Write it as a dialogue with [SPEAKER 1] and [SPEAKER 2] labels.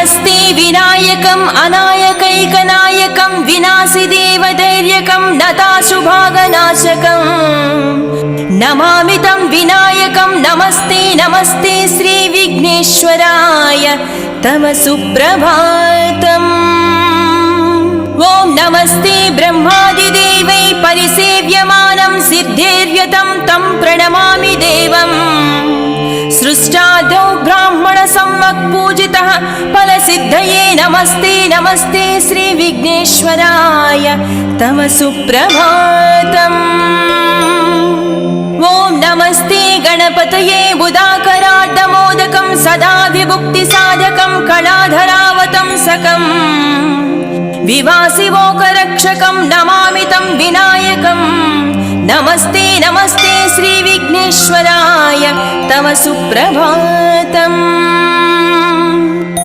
[SPEAKER 1] नमस्ते विनायकम् अनायकैकनायकं विनाशिदेवधैर्यकं नताशुभागनाशकम् नमामि तं विनायकं नमस्ते नमस्ते श्रीविघ्नेश्वराय तव सुप्रभातम्। ॐ नमस्ते ब्रह्मादिदेवै परिसेव्यमानं सिद्धेर्यतं तं प्रणमामि देवम्। सृष्टादौ ब्राह्मणसम्मक्पूजितः फलसिद्धये नमस्ते नमस्ते श्रीविघ्नेश्वराय तव सुप्रभातम्। ॐ नमस्ते गणपतये बुधाकराड्डमोदकं सदा विभुक्तिसाधकं कलाधरावतंसकम् विवासिवोकरक्षकं नमामि तं विनायकम्। नमस्ते नमस्ते श्रीविघ्नेश्वराय तव सुप्रभातम्।